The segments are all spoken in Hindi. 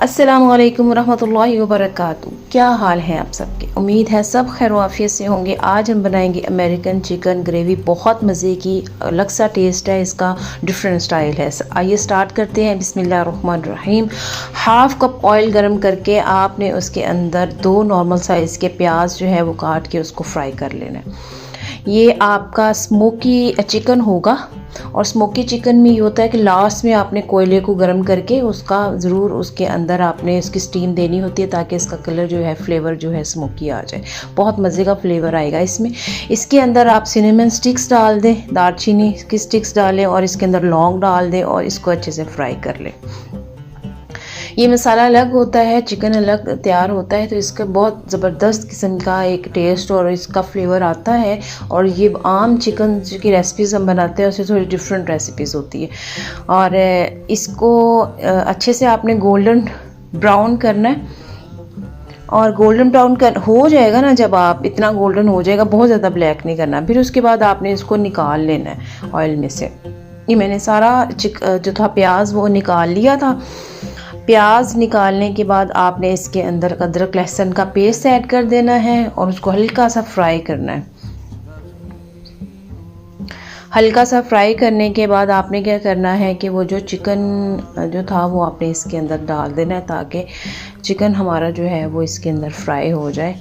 अस्सलामुअलैकुम रहमतुल्लाहि व बरकातुहू। क्या हाल है आप सबके? उम्मीद है सब खैर आफियत से होंगे। आज हम बनाएंगे अमेरिकन चिकन ग्रेवी। बहुत मज़े की, अलग सा टेस्ट है इसका, डिफरेंट स्टाइल है। आइए स्टार्ट करते हैं। बिस्मिल्लाहिर्रहमानिर्रहीम। हाफ़ कप ऑयल गरम करके आपने उसके अंदर 2 नॉर्मल साइज़ के प्याज जो है वो काट के उसको फ्राई कर लेना है। ये आपका स्मोकी चिकन होगा। और स्मोकी चिकन में ये होता है कि लास्ट में आपने कोयले को गर्म करके उसका ज़रूर उसके अंदर आपने इसकी स्टीम देनी होती है ताकि इसका कलर जो है, फ्लेवर जो है स्मोकी आ जाए। बहुत मज़े का फ्लेवर आएगा इसमें। इसके अंदर आप सिनेमन स्टिक्स डाल दें, दालचीनी की स्टिक्स डालें और इसके अंदर लौंग डाल दें और इसको अच्छे से फ्राई कर लें। ये मसाला अलग होता है, चिकन अलग तैयार होता है, तो इसका बहुत ज़बरदस्त किस्म का एक टेस्ट और इसका फ्लेवर आता है। और ये आम चिकन की रेसिपीज़ हम बनाते हैं उससे थोड़ी डिफरेंट रेसिपीज़ होती है। और इसको अच्छे से आपने गोल्डन ब्राउन करना है। और गोल्डन ब्राउन हो जाएगा ना, जब आप इतना गोल्डन हो जाएगा, बहुत ज़्यादा ब्लैक नहीं करना। फिर उसके बाद आपने इसको निकाल लेना है ऑयल में से। ये मैंने सारा जो था प्याज वो निकाल लिया था। प्याज निकालने के बाद आपने इसके अंदर अदरक लहसुन का पेस्ट ऐड कर देना है और उसको हल्का सा फ्राई करना है। हल्का सा फ्राई करने के बाद आपने क्या करना है कि वो जो चिकन जो था वो आपने इसके अंदर डाल देना है ताकि चिकन हमारा जो है वो इसके अंदर फ्राई हो जाए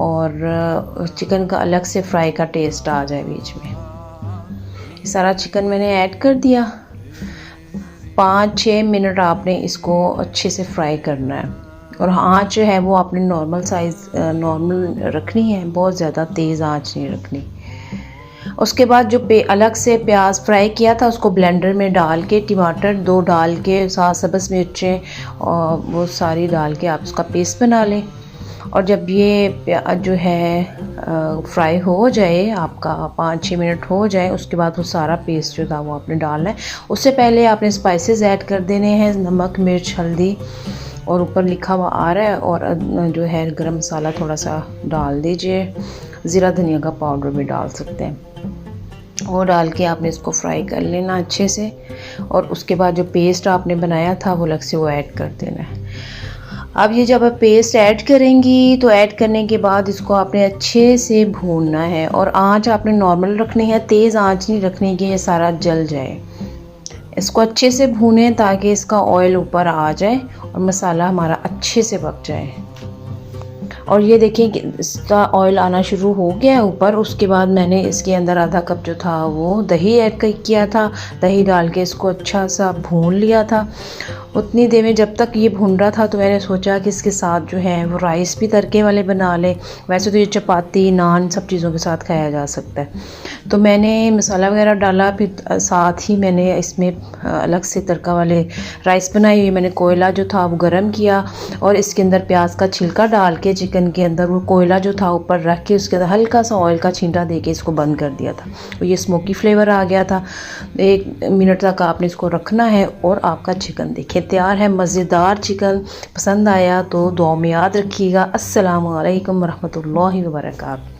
और चिकन का अलग से फ्राई का टेस्ट आ जाए बीच में। सारा चिकन मैंने ऐड कर दिया। 5-6 मिनट आपने इसको अच्छे से फ्राई करना है। और आँच जो है वो आपने नॉर्मल रखनी है, बहुत ज़्यादा तेज़ आँच नहीं रखनी। उसके बाद जो अलग से प्याज फ्राई किया था उसको ब्लेंडर में डाल के, टमाटर 2 डाल के, साथ सब्ज़ मिर्चें और वो सारी डाल के आप उसका पेस्ट बना लें। और जब ये प्याज जो है फ्राई हो जाए, आपका 5-6 मिनट हो जाए, उसके बाद वो सारा पेस्ट जो था वो आपने डालना है। उससे पहले आपने स्पाइसेस ऐड कर देने हैं, नमक, मिर्च, हल्दी, और ऊपर लिखा हुआ आ रहा है। और जो है गरम मसाला थोड़ा सा डाल दीजिए, ज़ीरा धनिया का पाउडर भी डाल सकते हैं। वो डाल के आपने इसको फ्राई कर लेना अच्छे से। और उसके बाद जो पेस्ट आपने बनाया था वो अलग से वो ऐड कर देना है। अब ये जब आप पेस्ट ऐड करेंगी तो ऐड करने के बाद इसको आपने अच्छे से भूनना है। और आंच आपने नॉर्मल रखनी है, तेज़ आंच नहीं रखनी कि ये सारा जल जाए। इसको अच्छे से भूनें ताकि इसका ऑयल ऊपर आ जाए और मसाला हमारा अच्छे से पक जाए। और ये देखें कि इसका ऑयल आना शुरू हो गया है ऊपर। उसके बाद मैंने इसके अंदर आधा कप जो था वो दही ऐड किया था। दही डाल के इसको अच्छा सा भून लिया था। उतनी देर में जब तक ये भून रहा था तो मैंने सोचा कि इसके साथ जो है वो राइस भी तड़के वाले बना लें। वैसे तो ये चपाती, नान सब चीज़ों के साथ खाया जा सकता है। तो मैंने मसाला वगैरह डाला, फिर साथ ही मैंने इसमें अलग से तड़का वाले राइस बनाई हुई। मैंने कोयला जो था वो गर्म किया और इसके अंदर प्याज का छिलका डाल के चिकन के अंदर वो कोयला जो था ऊपर रख के उसके अंदर हल्का सा ऑयल का छींटा दे के इसको बंद कर दिया था। तो ये स्मोकी फ्लेवर आ गया था। 1 मिनट तक आपने इसको रखना है और आपका चिकन देखिए तैयार है। मज़ेदार चिकन। पसंद आया तो दुआ में याद रखिएगा। अस्सलामु अलैकुम रहमतुल्लाहि व बरकातहू।